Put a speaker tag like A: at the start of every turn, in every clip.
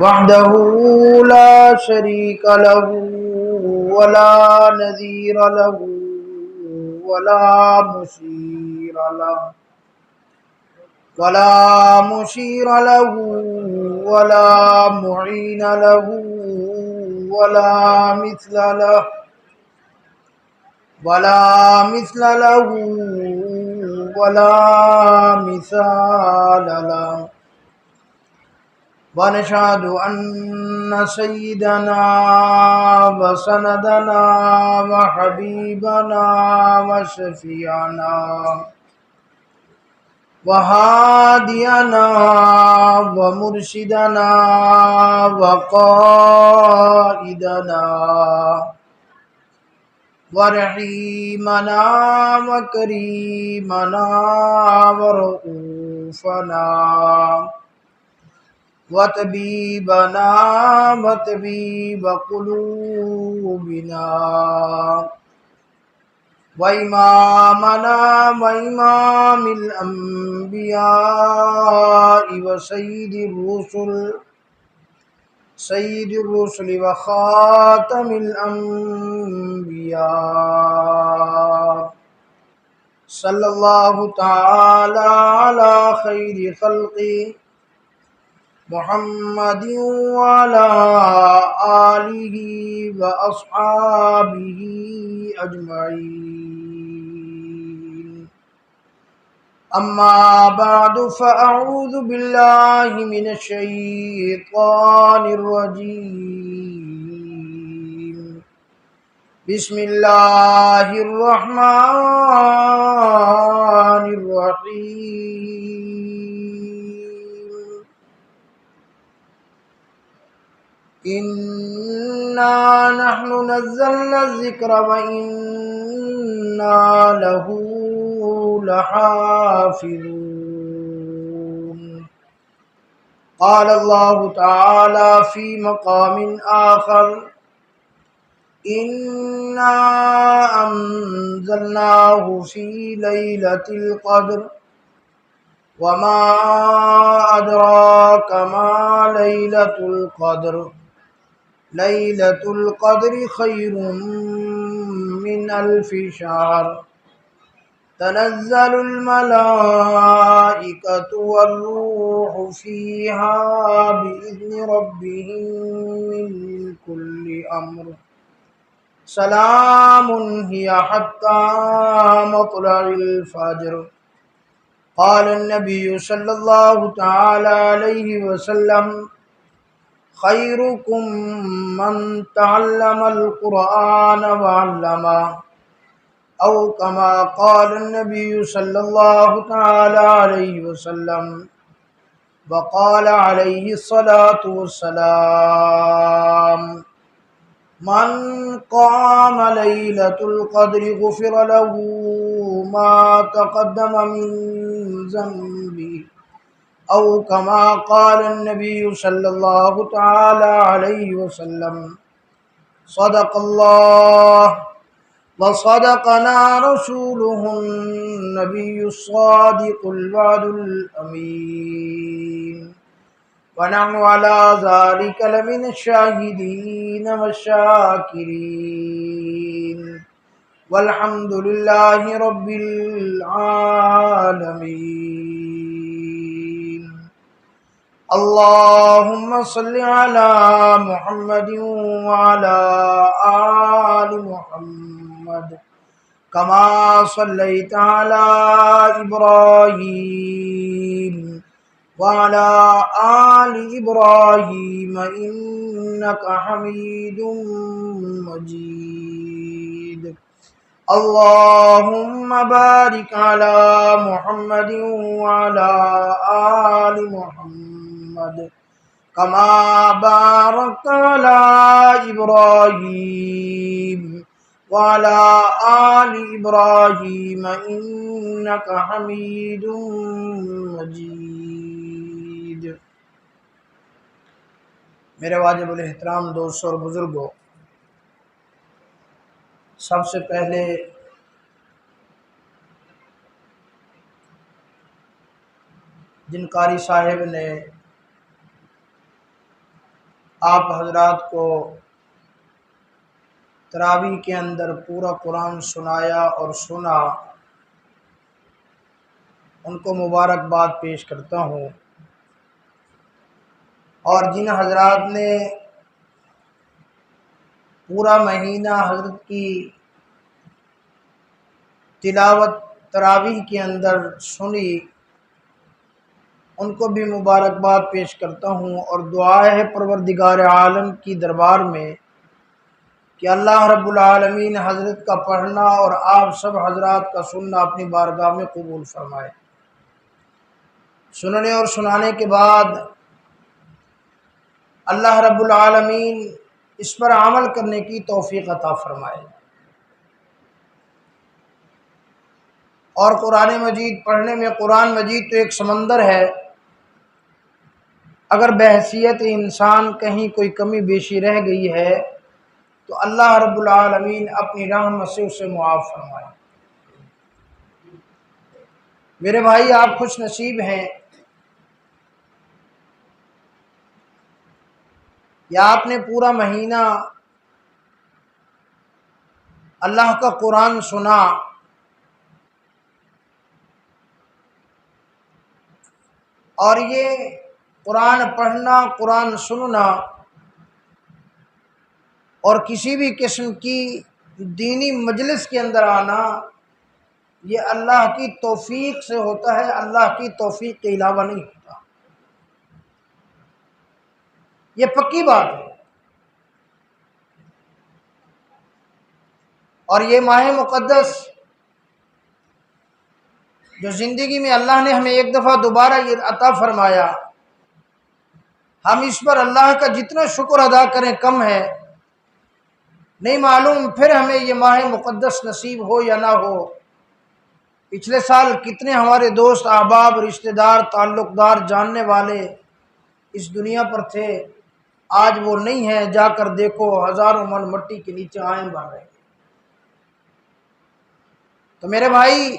A: وحده لا شريك له ولا نذير له ولا مشير له ولا مشير له ولا معين له ولا مثل له ولا مثل له ولا مثال له ونشهد أن سيدنا وسندنا وحبيبنا وشفيعنا وهادينا ومرشدنا وقائدنا ورحيمنا وكريمنا ورؤوفنا وطبيبنا وطبيب قلوبنا وإمامنا وإمام الأنبياء سيد الرسل وخاتم الأنبياء صلى الله تعالى على خير خلقه محمد وعلى آله وأصحابه أجمعين. أما بعد فأعوذ بالله من الشيطان الرجيم. بسم الله الرحمن الرحيم. إنا نحن نزلنا الذكر وإنا له لحافظون. قال الله تعالى في مقام آخر: إنا أنزلناه في ليلة القدر وما أدراك ما ليلة القدر. ليلة القدر خير من ألف شهر. تنزل الملائكة والروح فيها بإذن ربهم من كل أمر. سلام هي حتى مطلع الفجر. قال النبي صلى الله تعالى عليه وسلم: خيركم من تعلم القرآن وعلمه، أو كما قال النبي صلى الله تعالى عليه وسلم. وقال عليه الصلاة والسلام: من قام ليلة القدر غفر له ما تقدم من ذنبه، أو كما قال النبي صلى الله تعالى عليه وسلم. صدق الله وصدقنا رسوله النبي الصادق الوعد الأمين، ونحن على ذلك لمن الشاهدين والشاكرين، والحمد لله رب العالمين. اللهم صل على محمد وعلى آل محمد كما صليت على إبراهيم وعلى آل إبراهيم إنك حميد مجيد. اللهم بارك على محمد وعلى آل محمد كما باركت على إبراهيم وعلى آل إبراهيم إنك حميد مجيد. میرے واجب الاحترام دوستوں اور بزرگوں، سب سے پہلے جن قاری صاحب نے آپ حضرات کو تراویح کے اندر پورا قرآن سنایا اور سنا، ان کو مبارکباد پیش کرتا ہوں۔ اور جن حضرات نے پورا مہینہ حضرت کی تلاوت تراویح کے اندر سنی، ان کو بھی مبارکباد پیش کرتا ہوں، اور دعا ہے پروردگار عالم کی دربار میں کہ اللہ رب العالمین حضرت کا پڑھنا اور آپ سب حضرات کا سننا اپنی بارگاہ میں قبول فرمائے۔ سننے اور سنانے کے بعد اللہ رب العالمین اس پر عمل کرنے کی توفیق عطا فرمائے۔ اور قرآن مجید پڑھنے میں، قرآن مجید تو ایک سمندر ہے، اگر بحیثیت انسان کہیں کوئی کمی بیشی رہ گئی ہے تو اللہ رب العالمین اپنی رحمت سے اسے معاف فرمائے۔ میرے بھائی، آپ خوش نصیب ہیں، یا آپ نے پورا مہینہ اللہ کا قرآن سنا، اور یہ قرآن پڑھنا، قرآن سننا اور کسی بھی قسم کی دینی مجلس کے اندر آنا، یہ اللہ کی توفیق سے ہوتا ہے، اللہ کی توفیق کے علاوہ نہیں ہوتا۔ یہ پکی بات ہے۔ اور یہ ماہ مقدس جو زندگی میں اللہ نے ہمیں ایک دفعہ دوبارہ یہ عطا فرمایا، ہم اس پر اللہ کا جتنا شکر ادا کریں کم ہے۔ نہیں معلوم پھر ہمیں یہ ماہ مقدس نصیب ہو یا نہ ہو۔ پچھلے سال کتنے ہمارے دوست، احباب، رشتہ دار، تعلق دار، جاننے والے اس دنیا پر تھے، آج وہ نہیں ہیں، جا کر دیکھو ہزاروں من مٹی کے نیچے آئیں بن رہے ہیں۔ تو میرے بھائی،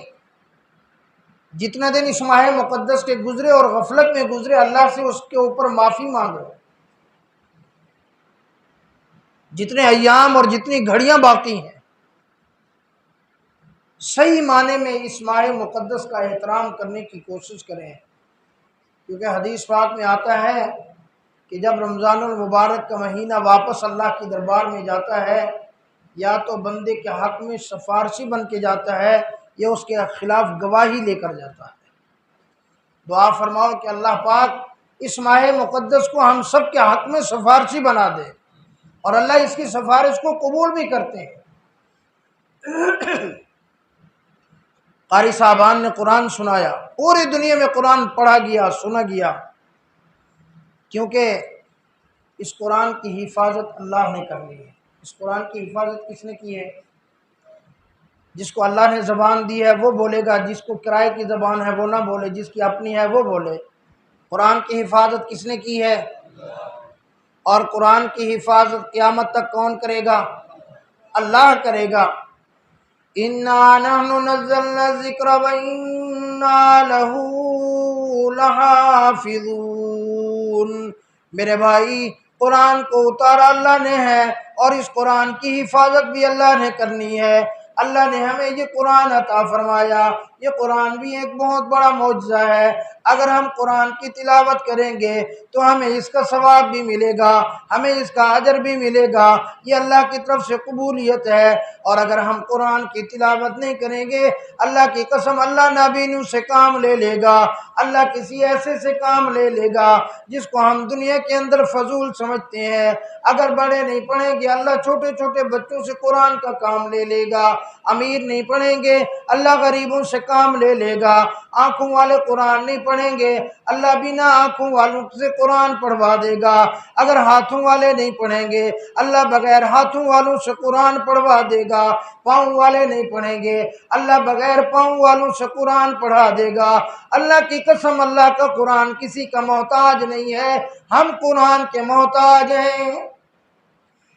A: جتنا دن اس ماہ مقدس کے گزرے اور غفلت میں گزرے، اللہ سے اس کے اوپر معافی مانگو۔ جتنے ایام اور جتنی گھڑیاں باقی ہیں، صحیح معنی میں اس ماہ مقدس کا احترام کرنے کی کوشش کریں، کیونکہ حدیث پاک میں آتا ہے کہ جب رمضان المبارک کا مہینہ واپس اللہ کی دربار میں جاتا ہے، یا تو بندے کے حق میں سفارشی بن کے جاتا ہے یا اس کے خلاف گواہی لے کر جاتا ہے۔ دعا فرماؤ کہ اللہ پاک اس ماہ مقدس کو ہم سب کے حق میں سفارشی بنا دے، اور اللہ اس کی سفارش کو قبول بھی کرتے ہیں۔ قاری صاحبان نے قرآن سنایا، پوری دنیا میں قرآن پڑھا گیا، سنا گیا، کیونکہ اس قرآن کی حفاظت اللہ نے کرنی ہے۔ اس قرآن کی حفاظت کس نے کی ہے؟ جس کو اللہ نے زبان دی ہے وہ بولے گا، جس کو کرائے کی زبان ہے وہ نہ بولے، جس کی اپنی ہے وہ بولے۔ قرآن کی حفاظت کس نے کی ہے؟ اور قرآن کی حفاظت قیامت تک کون کرے گا؟ اللہ کرے گا۔ اِنَّا نَحْنُ نَزَّلْنَا الذِّكْرَ وَإِنَّا لَهُ لَحَافِظُونَ۔ میرے بھائی، قرآن کو اتارا اللہ نے ہے، اور اس قرآن کی حفاظت بھی اللہ نے کرنی ہے۔ اللہ نے ہمیں یہ قرآن عطا فرمایا، یہ قرآن بھی ایک بہت بڑا معجزہ ہے۔ اگر ہم قرآن کی تلاوت کریں گے تو ہمیں اس کا ثواب بھی ملے گا، ہمیں اس کا اجر بھی ملے گا، یہ اللہ کی طرف سے قبولیت ہے۔ اور اگر ہم قرآن کی تلاوت نہیں کریں گے، اللہ کی قسم اللہ نابینوں سے کام لے لے گا، اللہ کسی ایسے سے کام لے لے گا جس کو ہم دنیا کے اندر فضول سمجھتے ہیں۔ اگر بڑے نہیں پڑھیں گے، اللہ چھوٹے چھوٹے بچوں سے قرآن کا کام لے لے گا۔ امیر نہیں پڑھیں گے، اللہ غریبوں سے کام لے لے گا۔ آنکھوں والے قرآن نہیں پڑھیں گے، اللہ بنا آنکھوں والوں سے قرآن پڑھوا دے گا۔ اگر ہاتھوں والے نہیں پڑھیں گے، اللہ بغیر ہاتھوں والوں سے قرآن پڑھوا دے گا۔ پاؤں والے نہیں پڑھیں گے، اللہ بغیر پاؤں والوں سے قرآن پڑھا دے گا۔ اللہ کی قسم، اللہ کا قرآن کسی کا محتاج نہیں ہے، ہم قرآن کے محتاج ہیں۔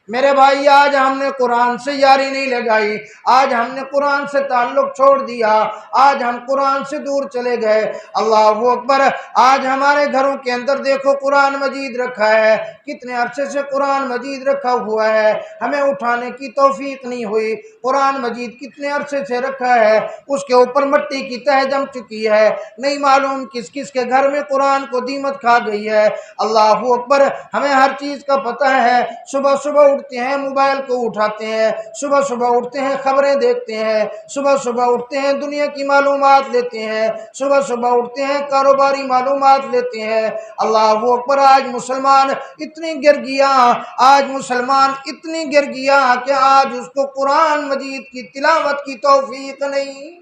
A: میرے بھائی آج ہم نے قرآن سے یاری نہیں لگائی، آج ہم نے قرآن سے تعلق چھوڑ دیا، آج ہم قرآن سے دور چلے گئے۔ اللہ اکبر۔ آج ہمارے گھروں کے اندر دیکھو قرآن مجید رکھا ہے، کتنے عرصے سے قرآن مجید رکھا ہوا ہے، ہمیں اٹھانے کی توفیق نہیں ہوئی۔ قرآن مجید کتنے عرصے سے رکھا ہے، اس کے اوپر مٹی کی تہ جم چکی ہے، نہیں معلوم کس کس کے گھر میں قرآن کو دیمت کھا گئی ہے۔ اللہ اکبر۔ ہمیں ہر چیز کا پتہ ہے، صبح صبح اٹھتے ہیں موبائل کو اٹھاتے ہیں، صبح صبح اٹھتے ہیں خبریں دیکھتے ہیں، صبح صبح اٹھتے ہیں دنیا کی معلومات لیتے ہیں، صبح صبح اٹھتے ہیں کاروباری معلومات لیتے ہیں۔ اللہ اکبر۔ آج مسلمان اتنی گر گیا، آج مسلمان اتنی گر گیا کہ آج اس کو قرآن مجید کی تلاوت کی توفیق نہیں۔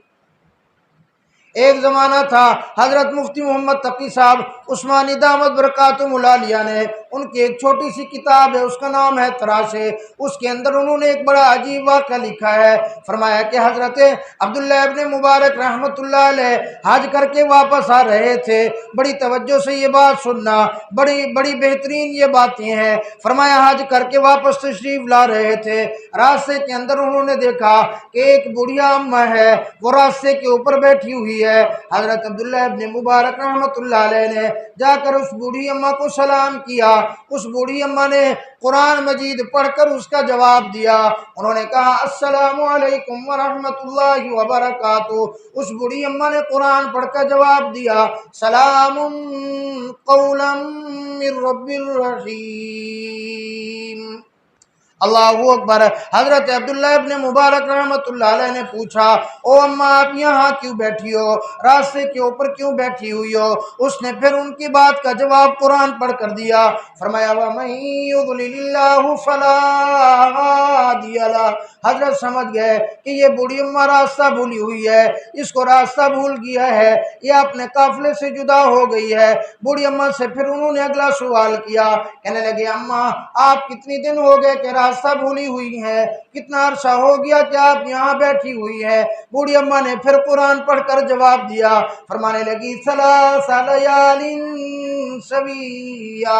A: ایک زمانہ تھا، حضرت مفتی محمد تقی صاحب عثمانی دامت برکاتہم العالیہ نے، ان کی ایک چھوٹی سی کتاب ہے، اس کا نام ہے تراشے، اس کے اندر انہوں نے ایک بڑا عجیب واقعہ لکھا ہے۔ فرمایا کہ حضرت عبداللہ ابن مبارک رحمۃ اللہ علیہ حج کر کے واپس آ رہے تھے۔ بڑی توجہ سے یہ بات سننا، بڑی بہترین یہ باتیں ہیں۔ فرمایا حج کر کے واپس تشریف لا رہے تھے، راستے کے اندر انہوں نے دیکھا کہ ایک بڑھیا اماں ہے، وہ راستے کے اوپر بیٹھی ہوئی ہے۔ حضرت عبداللہ ابن مبارک رحمۃ اللہ علیہ نے جا کر اس بوڑھی اماں کو سلام کیا۔ اس بوڑھی اماں نے قرآن مجید پڑھ کر اس کا جواب دیا۔ انہوں نے کہا السلام علیکم ورحمۃ اللہ وبرکاتہ۔ اس بوڑھی اماں نے قرآن پڑھ کر جواب دیا سلام قولا من رب الرحیم۔ اللہ اکبر۔ حضرت عبداللہ ابن مبارک رحمۃ اللہ علیہ نے پوچھا او اماں آپ یہاں کیوں بیٹھی ہو، راستے کے اوپر کیوں بیٹھی ہوئی ہو؟ اس نے پھر ان کی بات کا جواب قرآن پڑھ کر دیا۔ فرمایا وَمَن يُضْلِلِ اللَّهُ فَلَا هَادِيَ لَهُ۔ حضرت سمجھ گئے کہ یہ بوڑھی اماں راستہ بھولی ہوئی ہے، اس کو راستہ بھول گیا ہے، یہ اپنے قافلے سے جدا ہو گئی ہے۔ بوڑھی اماں سے پھر انہوں نے اگلا سوال کیا، کہنے لگے اماں آپ کتنی دن ہو گئے کہ راستہ بھولی ہوئی ہیں، کتنا عرصہ ہو گیا کہ آپ یہاں بیٹھی ہوئی ہیں؟ بوڑھی اماں نے پھر قرآن پڑھ کر جواب دیا، فرمانے لگی ثلاث لیال سویہ،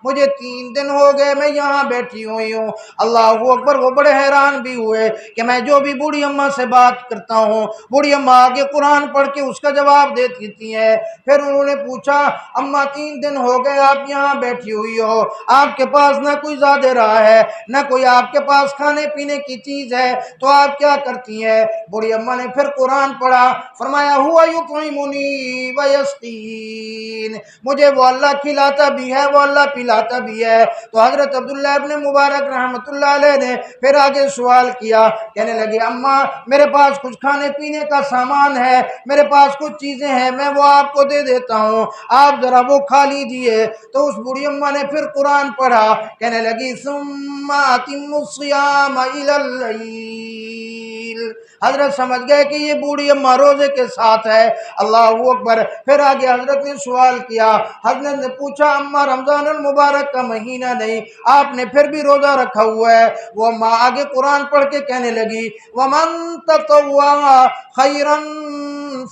A: مجھے 3 دن ہو گئے میں یہاں بیٹھی ہوئی ہوں۔ اللہ اکبر۔ وہ بڑے حیران بھی ہوئے کہ میں جو بھی بوڑھی اماں سے بات کرتا ہوں، بوڑھی اماں آگے قرآن پڑھ کے اس کا جواب دیتی ہیں۔ پھر انہوں نے پوچھا اماں 3 دن ہو گئے آپ یہاں بیٹھی ہوئی ہو، آپ کے پاس نہ کوئی زیادہ راہ ہے، نہ کوئی آپ کے پاس کھانے پینے کی چیز ہے، تو آپ کیا کرتی ہیں؟ بوڑھی اماں نے پھر قرآن پڑھا، فرمایا ہوا یطعمنی ویسقین، مجھے وہ اللہ کھلاتا بھی ہے، وہ اللہ پلاتا بھی ہے۔ تو حضرت عبداللہ ابن مبارک رحمۃ اللہ علیہ نے پھر آگے سوال کیا، کہنے لگے اماں میرے پاس کچھ کھانے پینے کا سامان ہے، میرے پاس کچھ چیزیں ہیں، میں وہ آپ کو دے دیتا ہوں، آپ ذرا وہ کھا لیجئے۔ تو اس بوڑھی اماں نے پھر قرآن پڑھا، کہنے لگی ثم اتم الصیام الی اللیل۔ حضرت سمجھ گئے کہ یہ بوڑھی اماں روزے کے ساتھ ہے۔ اللہ اکبر۔ پھر آگے حضرت نے سوال کیا، حضرت نے پوچھا اماں رمضان المبارک کا مہینہ نہیں، آپ نے پھر بھی روزہ رکھا ہوا ہے؟ وہ اماں آگے قرآن پڑھ کے کہنے لگی وَمَن تَطَوَّعَ خَيْرًا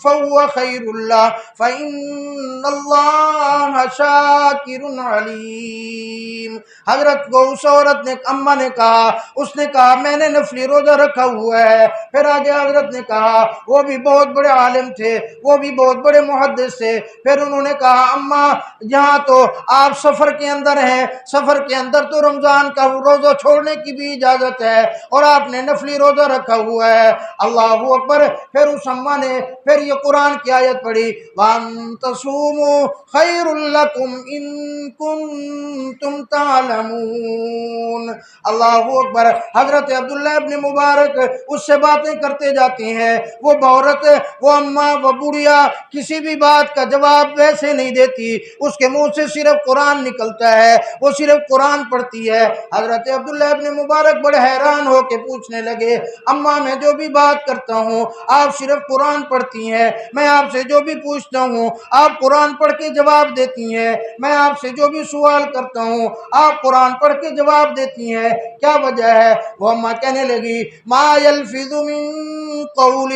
A: فَهُوَ خَيْرٌ لَهُ فَإِنَّ اللَّهَ شَاكِرٌ عَلِيمٌ۔ حضرت کو اس عورت نے اماں نے کہا، اس نے کہا میں نے نفلی روزہ رکھا ہوا ہے۔ پھر آگے حضرت نے کہا وہ بھی بہت بڑے عالم تھے، وہ بھی بہت بڑے محدث تھے۔ پھر انہوں نے کہا اماں یہاں تو آپ سفر کے اندر ہیں، سفر کے اندر تو رمضان کا روزہ چھوڑنے کی بھی اجازت ہے، اور آپ نے نفلی روزہ رکھا ہوا ہے۔ اللہ اکبر۔ پھر اس اماں نے پھر یہ قرآن کی آیت پڑھی وَأَن تَصُومُوا خَيْرٌ لَكُمْ إِن كُنتُمْ تَعْلَمُونَ۔ اللہ اکبر۔ حضرت عبداللہ ابن مبارک اس سے باتیں کرتے جاتے ہیں، وہ عورت، وہ اماں، وہ بڑھیا کسی بھی بات کا جواب ویسے نہیں دیتی، اس کے منہ سے صرف قرآن نکلتا ہے، وہ صرف قرآن پڑھتی ہے۔ حضرت عبداللہ ابن مبارک بڑے حیران ہو کے پوچھنے لگے اماں میں جو بھی بات کرتا ہوں آپ صرف قرآن پڑھتی ہیں، میں آپ سے جو بھی پوچھتا ہوں آپ قرآن پڑھ کے جواب دیتی ہیں، میں آپ سے جو بھی سوال کرتا ہوں آپ قرآن پڑھ کے جواب دیتی ہیں، کیا وجہ ہے؟ وہ اماں کہنے لگی ما یلفظ من قول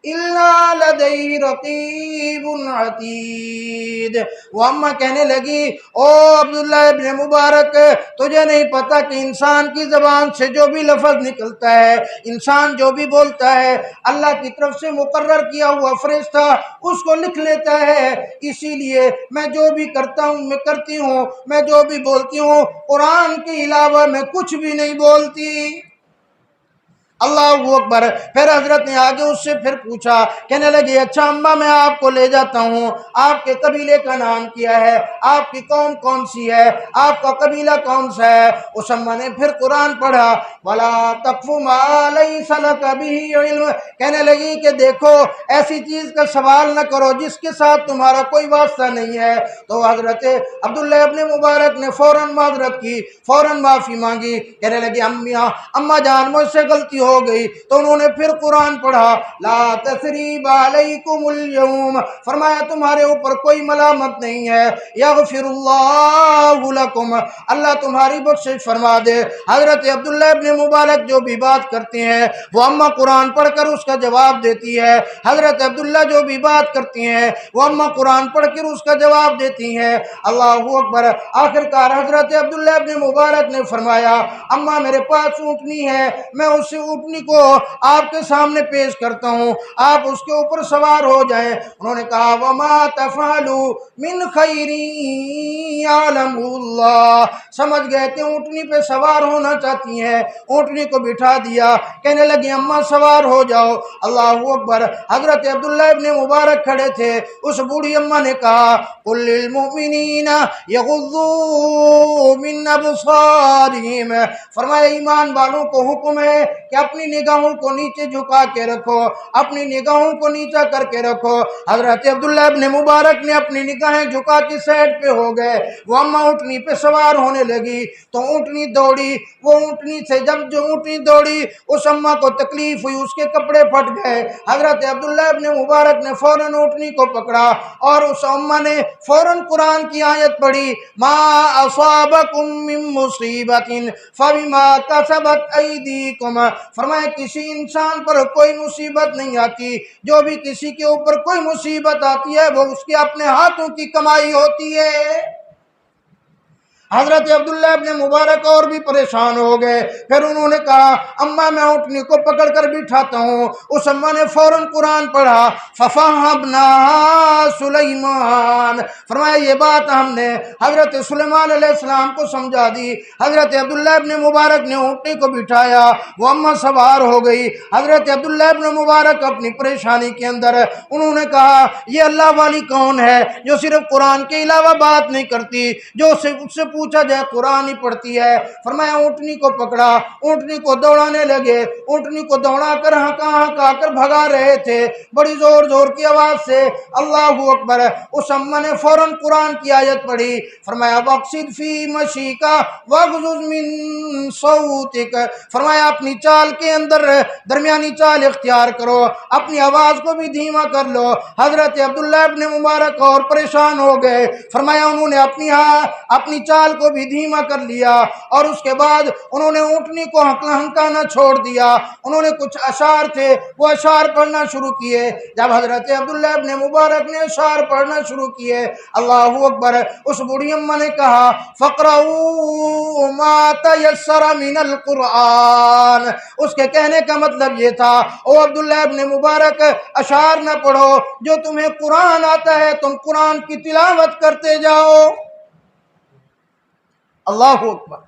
A: الا لدیہ رقیب عتید۔ وہ اماں کہنے لگی او عبداللہ ابن مبارک، تجھے نہیں پتا کہ انسان کی زبان سے جو بھی لفظ نکلتا ہے، انسان جو بھی بولتا ہے، اللہ کی طرف سے مقرر کیا ہوا فرشتہ اس کو لکھ لیتا ہے۔ اسی لیے میں جو بھی کرتا ہوں، میں کرتی ہوں، میں جو بھی بولتی ہوں، قرآن کے علاوہ میں کچھ بھی نہیں بولتی۔ اللہ اکبر۔ پھر حضرت نے آگے اس سے پھر پوچھا، کہنے لگی اچھا اماں میں آپ کو لے جاتا ہوں، آپ کے قبیلے کا نام کیا ہے، آپ کی قوم کون سی ہے، آپ کا قبیلہ کون سا ہے؟ اس اماں نے پھر قرآن پڑھا، وَلَا تَقْفُ مَا لَيْسَ لَكَ بِهِ عِلْمٌ۔ کہنے لگی کہ دیکھو ایسی چیز کا سوال نہ کرو جس کے ساتھ تمہارا کوئی واسطہ نہیں ہے۔ تو حضرت عبداللہ ابن مبارک نے فوراً معذرت کی، فوراً معافی مانگی، کہنے لگی اماں جان مجھ سے غلطی ہو گئی۔ تو انہوں نے پھر قرآن پڑھا، لا تثریب علیکم اليوم، فرمایا تمہارے اوپر کوئی ملامت نہیں ہے، یغفر اللہ لکم، اللہ تمہاری بخشش فرما دے۔ حضرت عبداللہ ابن مبارک جو بھی بات کرتے ہیں وہ اماں قرآن پڑھ کر اس کا جواب دیتی ہے، حضرت عبداللہ جو بھی بات کرتی ہیں وہ اماں قرآن پڑھ کر اس کا جواب دیتی ہیں۔ اللہ اکبر۔ آخرکار حضرت عبداللہ ابن مبارک نے فرمایا اماں میرے پاس اونٹنی ہے، میں اس اونٹنی کو آپ کے سامنے پیش کرتا ہوں، آپ اس کے اوپر سوار ہو جائیں۔ انہوں نے کہا وما تفعلوا من خیر یعلمہ اللہ، سمجھ گئے کہ اونٹنی پہ سوار ہونا چاہتی ہیں، اونٹنی کو بٹھا دیا، کہنے لگی اماں سوار ہو جاؤ۔ اللہ اکبر۔ حضرت عبداللہ ابن مبارک کھڑے تھے، اس بوڑھی اماں نے کہا قل للمؤمنین یغضوا من ابصارہم، فرمایا ایمان والوں کو حکم ہے کہ اپنی نگاہوں کو نیچے جھکا کے رکھو، اپنی نگاہوں کو نیچا کر کے رکھو۔ حضرت عبداللہ ابن مبارک نے اپنی نگاہیں جھکا کے سائڈ پہ ہو گئے، وہ اماں اونٹنی پہ سوار ہونے لگی تو اونٹنی دوڑی، وہ اونٹنی سے جب جو اونٹنی دوڑی اس اماں کو تکلیف ہوئی، اس کے کپڑے پھٹ گئے۔ حضرت عبداللہ ابن مبارک نے فوراً اونٹنی کو پکڑا اور اس اماں نے فوراً قرآن کی آیت پڑھی ما اصابکم من مصیبت فبما کسبت ایدیکم، فرمایا کسی انسان پر کوئی مصیبت نہیں آتی، جو بھی کسی کے اوپر کوئی مصیبت آتی ہے وہ اس کے اپنے ہاتھوں کی کمائی ہوتی ہے۔ حضرت عبداللہ ابن مبارک اور بھی پریشان ہو گئے، پھر انہوں نے کہا اماں میں اونٹنی کو پکڑ کر بٹھاتا ہوں۔ اس اماں نے فوراً قرآن پڑھا فَفَهَّمْنَاهَا سُلَيْمَانَ، فرمایا یہ بات ہم نے حضرت سلیمان علیہ السلام کو سمجھا دی۔ حضرت عبداللہ ابن مبارک نے اونٹنی کو بٹھایا، وہ اماں سوار ہو گئی۔ حضرت عبداللہ ابن مبارک اپنی پریشانی کے اندر انہوں نے کہا یہ اللہ والی کون ہے جو صرف قرآن کے علاوہ بات نہیں کرتی، جو اس سے پوچھا جائے قرآن ہی پڑھتی ہے۔ فرمایا اونٹنی کو پکڑا، اونٹنی کو دوڑانے لگے، اونٹنی کو دوڑا کر ہکا کر بھگا رہے تھے بڑی زور زور کی آواز سے۔ اللہ اکبر۔ اس اماں نے فوراً قرآن کی آیت پڑھی، فرمایا وَاقْصِدْ فِي مَشِيكَ وَاغْضُضْ مِن صَوْتِكَ، فرمایا اپنی چال کے اندر درمیانی چال اختیار کرو، اپنی آواز کو بھی دھیما کر لو۔ حضرت عبداللہ ابن مبارک اور پریشان ہو گئے، فرمایا انہوں نے اپنی چال کو بھی دھیما کر لیا اور اس کے بعد انہوں نے اونٹنی کو ہنکانا چھوڑ دیا۔ انہوں نے کچھ اشعار تھے وہ اشعار پڑھنا شروع کیے۔ جب حضرت عبداللہ ابن مبارک نے اشعار پڑھنا شروع کیے، اللہ اکبر، اس بوڑھی اماں نے کہا فَقْرَؤُوا مَا تَيَسَّرَ مِنَ الْقُرْآنِ، اس کے کہنے کا مطلب یہ تھا او عبداللہ ابن مبارک اشعار نہ پڑھو، جو تمہیں قرآن آتا ہے تم قرآن کی تلاوت کرتے جاؤ۔ اللہ اکبر۔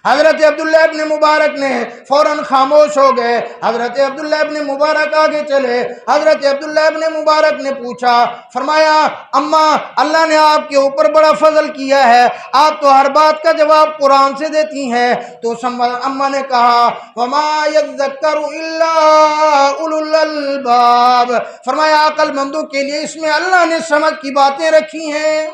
A: حضرت عبداللہ ابن مبارک نے فوراً خاموش ہو گئے۔ حضرت عبداللہ ابن مبارک آگے چلے، حضرت عبداللہ ابن مبارک نے پوچھا، فرمایا اماں اللہ نے آپ کے اوپر بڑا فضل کیا ہے، آپ تو ہر بات کا جواب قرآن سے دیتی ہیں۔ تو اماں نے کہا وَمَا يَذَّكَّرُ إِلَّا أُولُو الْأَلْبَابِ، فرمایا عقل مندوں کے لیے اس میں اللہ نے سمجھ کی باتیں رکھی ہیں۔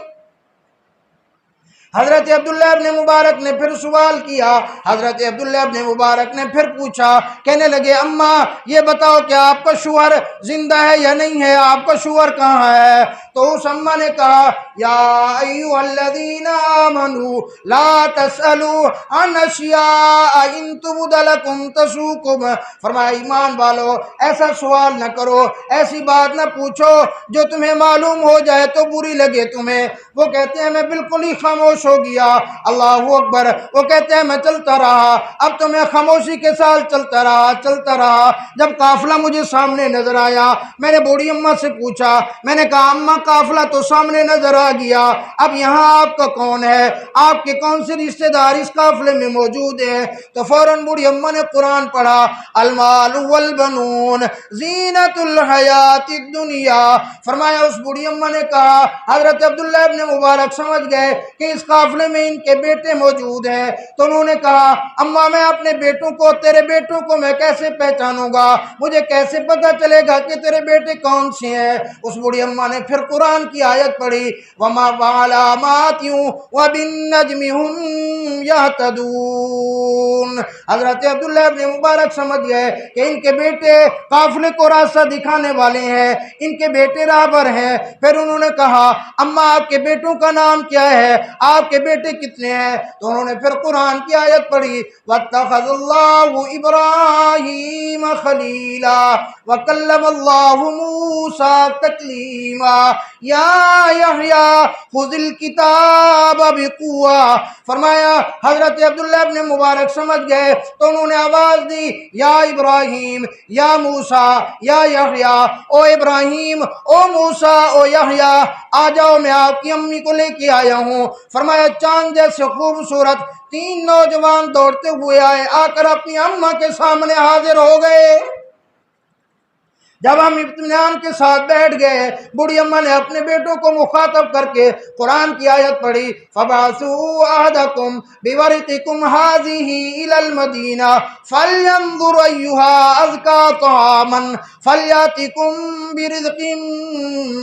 A: حضرت عبداللہ ابن مبارک نے پھر سوال کیا، حضرت عبداللہ ابن مبارک نے پھر پوچھا، کہنے لگے اماں یہ بتاؤ کہ آپ کا شوہر زندہ ہے یا نہیں ہے، آپ کا شوہر کہاں ہے؟ تو اس اماں نے کہا یا ایھا الذین آمنوا لا تسألوا عن اشیاء ان تبد لکم تسؤکم، فرمایا ایمان والو ایسا سوال نہ کرو، ایسی بات نہ پوچھو جو تمہیں معلوم ہو جائے تو بری لگے تمہیں۔ وہ کہتے ہیں میں بالکل ہی خاموش ہو گیا، اللہ اکبر، وہ کہتے ہیں میں چلتا رہا، اب تو میں خاموشی کے ساتھ چلتا رہا، جب قافلہ مجھے سامنے نظر آیا میں نے بوڑھی اماں سے پوچھا، میں نے کہا اماں قافلہ تو سامنے نظر آ گیا، اب یہاں آپ کا کون ہے، آپ کے کون سے رشتہ دار اس قافلے میں موجود ہیں؟ تو فوراً بوڑھی اماں نے قرآن پڑھا، المال والبنون زینت الحیات الدنیا، فرمایا اس بوڑھی اماں نے کہا حضرت عبداللہ ابن مبارک سمجھ گئے کہ اس قافلے میں ان کے بیٹے موجود ہیں، تو انہوں نے کہا اماں میں اپنے بیٹوں کو، تیرے بیٹوں کو میں کیسے پہچانوں گا، مجھے کیسے پتہ چلے گا کہ تیرے بیٹے کون سے ہیں؟ اس بوڑھی اماں نے پھر قرآن کی آیت پڑھی وما وعلامات وبالنجم هم يهتدون، حضرت عبداللہ ابن مبارک سمجھ گئے کہ ان کے بیٹے قافلے کو راستہ دکھانے والے ہیں، ان کے بیٹے راہبر ہیں۔ پھر انہوں نے کہا اماں آپ کے بیٹوں کا نام کیا ہے، آپ کے بیٹے کتنے ہیں؟ تو انہوں نے پھر قرآن کی آیت پڑھی واتخذ اللہ ابراہیم خلیلا وکلم اللہ موسیٰ تکلیما یا یحییٰ خذ الکتاب بقوہ، فرمایا حضرت عبداللہ ابن مبارک سمجھ گئے تو انہوں نے آواز دی یا ابراہیم، یا موسیٰ، یا یحییٰ، او ابراہیم، او موسیٰ، او یحییٰ آ جاؤ میں آپ کی امی کو لے کے آیا ہوں۔ فرمایا چاند جیسے خوبصورت تین نوجوان دوڑتے ہوئے آئے، آ کر اپنی اماں کے سامنے حاضر ہو گئے۔ جب ہم اطمینان کے ساتھ بیٹھ گئے، بوڑھی اماں نے اپنے بیٹوں کو مخاطب کر کے قرآن کی آیت پڑھی فَبَعَثُوا أَحَدَكُمْ بِوَرِقِكُمْ هَٰذِهِ إِلَى الْمَدِينَةِ فَلْيَنظُرْ أَيُّهَا أَزْكَىٰ طَعَامًا فَلْيَأْتِكُمْ بِرِزْقٍ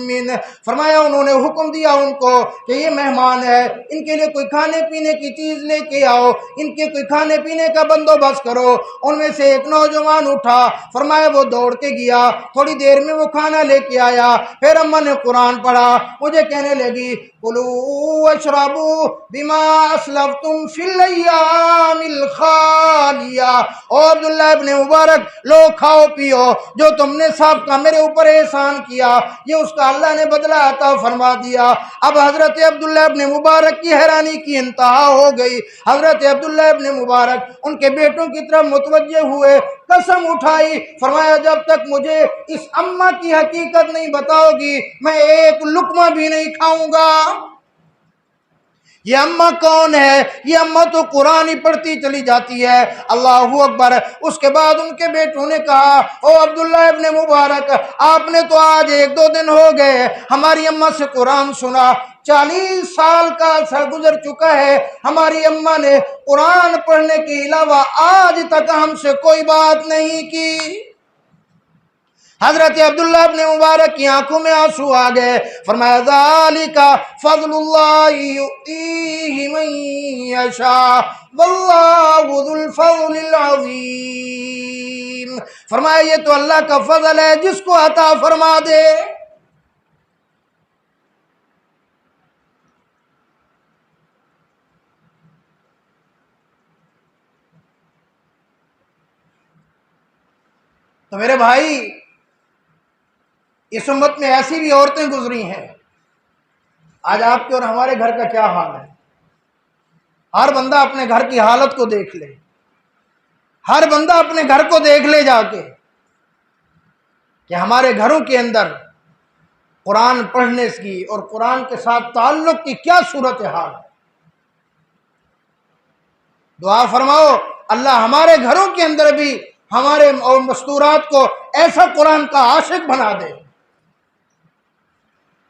A: مِّنْهُ، فرمایا انہوں نے حکم دیا ان کو کہ یہ مہمان ہے، ان کے لیے کوئی کھانے پینے کی چیز لے کے آؤ، ان کے کوئی کھانے پینے کا بندوبست کرو۔ ان میں سے ایک نوجوان اٹھا، فرمایا وہ دوڑ کے گیا، تھوڑی دیر میں وہ کھانا لے کے آیا، پھر اماں نے قرآن پڑھا، مجھے کہنے لگی کُلُوا واشربوا بما اسلفتم فی الایام الخالیہ، او عبداللہ ابن مبارک لو کھاؤ پیو، جو تم نے سابقہ میرے اوپر احسان کیا یہ اس کا اللہ نے بدلہ عطا فرما دیا۔ اب حضرت عبداللہ ابن مبارک کی حیرانی کی انتہا ہو گئی، حضرت عبداللہ ابن مبارک ان کے بیٹوں کی طرف متوجہ ہوئے، قسم اٹھائی، فرمایا جب تک مجھے اس اماں کی حقیقت نہیں بتاؤ گی میں ایک لقمہ بھی نہیں کھاؤں گا۔ یہ اماں کون ہے؟ یہ اماں تو قرآن ہی پڑھتی چلی جاتی ہے، اللہ اکبر۔ اس کے بعد ان کے بیٹوں نے کہا او عبداللہ ابن مبارک آپ نے تو آج ایک دو دن ہو گئے ہماری اماں سے قرآن سنا، 40 سال کا عرصہ گزر چکا ہے، ہماری اماں نے قرآن پڑھنے کے علاوہ آج تک ہم سے کوئی بات نہیں کی۔ حضرت عبداللہ ابن مبارک کی آنکھوں میں آنسو آ گئے، فرمایا ذالک فضل اللہ یؤتیہ من یشاء واللہ ذو الفضل العظیم، فرمایا یہ تو اللہ کا فضل ہے جس کو عطا فرما دے۔ تو میرے بھائی اس امت میں ایسی بھی عورتیں گزری ہیں، آج آپ کے اور ہمارے گھر کا کیا حال ہے؟ ہر بندہ اپنے گھر کی حالت کو دیکھ لے، ہر بندہ اپنے گھر کو دیکھ لے جا کے کہ ہمارے گھروں کے اندر قرآن پڑھنے کی اور قرآن کے ساتھ تعلق کی کیا صورتحال ہے۔ دعا فرماؤ اللہ ہمارے گھروں کے اندر بھی ہمارے مستورات کو ایسا قرآن کا عاشق بنا دے۔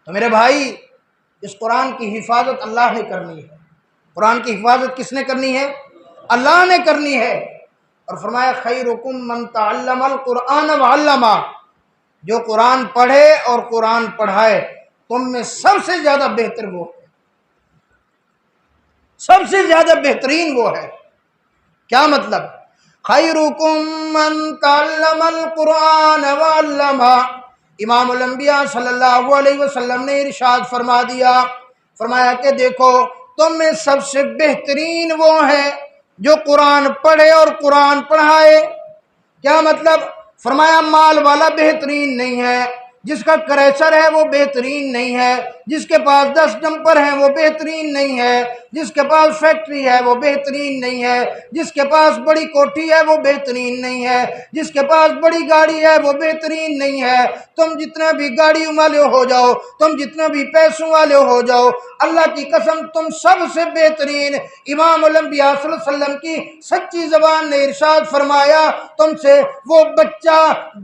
A: تو میرے بھائی اس قرآن کی حفاظت اللہ نے کرنی ہے۔ قرآن کی حفاظت کس نے کرنی ہے؟ اللہ نے کرنی ہے۔ اور فرمایا خیرکم من تعلم القرآن وعلمہ، جو قرآن پڑھے اور قرآن پڑھائے تم میں سب سے زیادہ بہتر وہ ہے۔ سب سے زیادہ بہترین وہ ہے۔ کیا مطلب؟ خیرکم من تعلم القرآن وعلمہ۔ امام الانبیاء صلی اللہ علیہ وسلم نے ارشاد فرما دیا، فرمایا کہ دیکھو تم میں سب سے بہترین وہ ہے جو قرآن پڑھے اور قرآن پڑھائے۔ کیا مطلب؟ فرمایا مال والا بہترین نہیں ہے، جس کا کریچر ہے وہ بہترین نہیں ہے، جس کے پاس 10 ڈمپر ہیں وہ بہترین نہیں ہے، جس کے پاس فیکٹری ہے وہ بہترین نہیں ہے، جس کے پاس بڑی کوٹھی ہے وہ بہترین نہیں ہے، جس کے پاس بڑی گاڑی ہے وہ بہترین نہیں ہے۔ تم جتنا بھی گاڑیوں والے ہو جاؤ، تم جتنا بھی پیسوں والے ہو جاؤ، اللہ کی قسم تم سب سے بہترین امام الانبیاء صلی اللہ علیہ وسلم کی سچی زبان نے ارشاد فرمایا تم سے وہ بچہ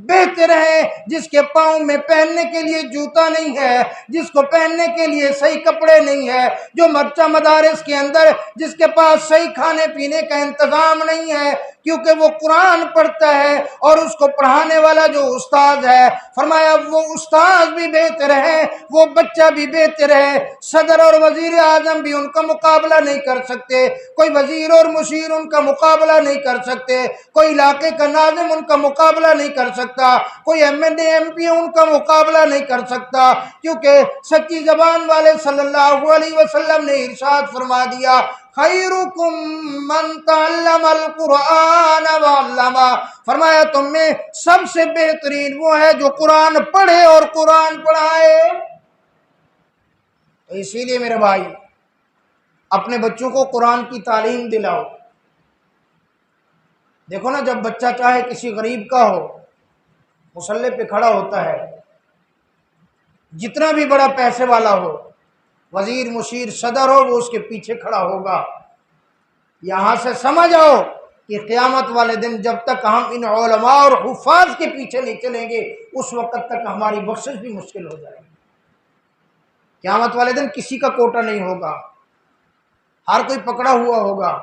A: بہتر ہے جس کے پاؤں میں پہننے کے لیے جوتا نہیں ہے، جس کو پہننے کے لیے صحیح کپڑے نہیں ہے، جو مرچہ مدارس کے اندر جس کے پاس صحیح کھانے پینے کا انتظام نہیں ہے، کیونکہ وہ قرآن پڑھتا ہے اور اس کو پڑھانے والا جو استاد ہے، فرمایا وہ استاد بھی بہتر ہے، وہ بچہ بھی بہتر ہے۔ صدر اور وزیر اعظم بھی ان کا مقابلہ نہیں کر سکتے، کوئی وزیر اور مشیر ان کا مقابلہ نہیں کر سکتے، کوئی علاقے کا ناظم ان کا مقابلہ نہیں کر سکتا، کوئی M N A M P ان کا مقابلہ نہیں کر سکتا، کیونکہ سچی زبان والے صلی اللہ علیہ وسلم نے ارشاد فرما دیا خیرکم من تعلم القرآن وعلمہ۔ فرمایا تم میں سب سے بہترین وہ ہے جو قرآن پڑھے اور قرآن پڑھائے۔ تو اسی لیے میرے بھائی اپنے بچوں کو قرآن کی تعلیم دلاؤ۔ دیکھو نا، جب بچہ چاہے کسی غریب کا ہو، مصلی پہ کھڑا ہوتا ہے، جتنا بھی بڑا پیسے والا ہو، وزیر مشیر صدر ہو، وہ اس کے پیچھے کھڑا ہوگا۔ یہاں سے سمجھ آؤ کہ قیامت والے دن جب تک ہم ان علماء اور حفاظ کے پیچھے نہیں چلیں گے، اس وقت تک ہماری بخشش بھی مشکل ہو جائے گی۔ قیامت والے دن کسی کا کوٹا نہیں ہوگا، ہر کوئی پکڑا ہوا ہوگا،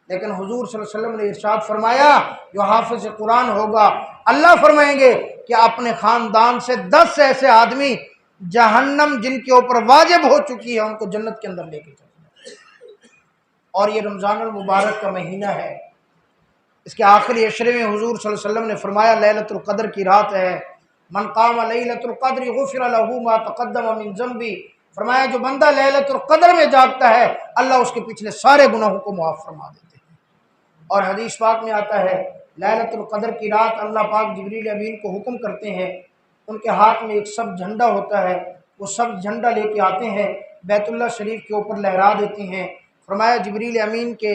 A: لیکن حضور صلی اللہ علیہ وسلم نے ارشاد فرمایا جو حافظ قرآن ہوگا، اللہ فرمائیں گے کہ اپنے خاندان سے 10 ایسے آدمی جہنم جن کے اوپر واجب ہو چکی ہے ان کو جنت کے اندر لے کے چلیں۔ اور یہ رمضان المبارک کا مہینہ ہے، اس کے آخری عشرے میں حضور صلی اللہ علیہ وسلم نے فرمایا لیلۃ القدر کی رات ہے، من قام لیلۃ القدر غفر له ما تقدم من ذنبی۔ فرمایا جو بندہ لیلۃ القدر میں جاگتا ہے اللہ اس کے پچھلے سارے گناہوں کو معاف فرما دیتے ہیں۔ اور حدیث پاک میں آتا ہے لیلۃ القدر کی رات اللہ پاک جبریل امین کو حکم کرتے ہیں، ان کے ہاتھ میں ایک سبز جھنڈا ہوتا ہے، وہ سبز جھنڈا لے کے آتے ہیں، بیت اللہ شریف کے اوپر لہرا دیتے ہیں۔ فرمایا جبریل امین کے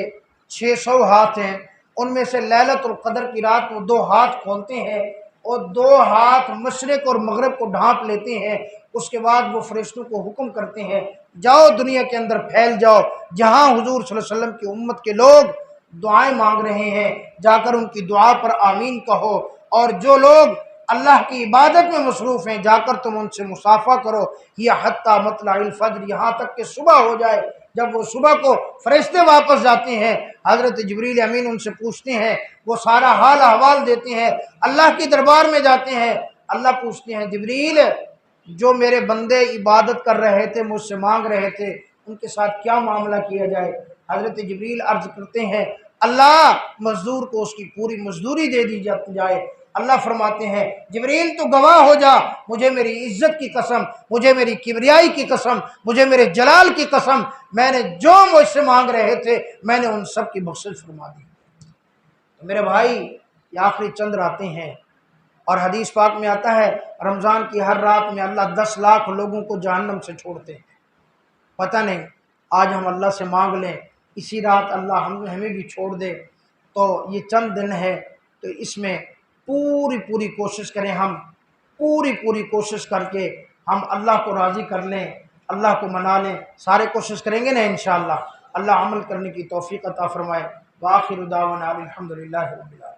A: 600 ہاتھ ہیں، ان میں سے لیلۃ القدر کی رات وہ 2 ہاتھ کھولتے ہیں اور 2 ہاتھ مشرق اور مغرب کو ڈھانپ لیتے ہیں۔ اس کے بعد وہ فرشتوں کو حکم کرتے ہیں جاؤ دنیا کے اندر پھیل جاؤ، جہاں حضور صلی اللہ علیہ وسلم کی امت کے لوگ دعائیں مانگ رہے ہیں جا کر ان کی دعا پر آمین کہو، اور جو لوگ اللہ کی عبادت میں مصروف ہیں جا کر تم ان سے مصافحہ کرو، یہ حتی مطلع الفجر، یہاں تک کہ صبح ہو جائے۔ جب وہ صبح کو فرشتے واپس جاتے ہیں، حضرت جبریل امین ان سے پوچھتے ہیں، وہ سارا حال احوال دیتے ہیں، اللہ کی دربار میں جاتے ہیں، اللہ پوچھتے ہیں جبریل جو میرے بندے عبادت کر رہے تھے، مجھ سے مانگ رہے تھے، ان کے ساتھ کیا معاملہ کیا جائے؟ حضرت جبریل عرض کرتے ہیں اللہ مزدور کو اس کی پوری مزدوری دے دی جائے۔ اللہ فرماتے ہیں جبریل تو گواہ ہو جا، مجھے میری عزت کی قسم، مجھے میری کبریائی کی قسم، مجھے میرے جلال کی قسم، میں نے جو مجھ سے مانگ رہے تھے میں نے ان سب کی بخشش فرما دی۔ تو میرے بھائی یہ آخری چند راتیں ہیں، اور حدیث پاک میں آتا ہے رمضان کی ہر رات میں اللہ 10 لاکھ لوگوں کو جہنم سے چھوڑتے ہیں۔ پتہ نہیں آج ہم اللہ سے مانگ لیں اسی رات اللہ ہمیں بھی چھوڑ دے، تو یہ چند دن ہے، تو اس میں پوری کوشش کریں، ہم پوری کوشش کر کے ہم اللہ کو راضی کر لیں، اللہ کو منا لیں۔ سارے کوشش کریں گے نا انشاءاللہ، اللہ عمل کرنے کی توفیق عطا فرمائے۔ وآخر دعوانا الحمدللہ رب العالمین۔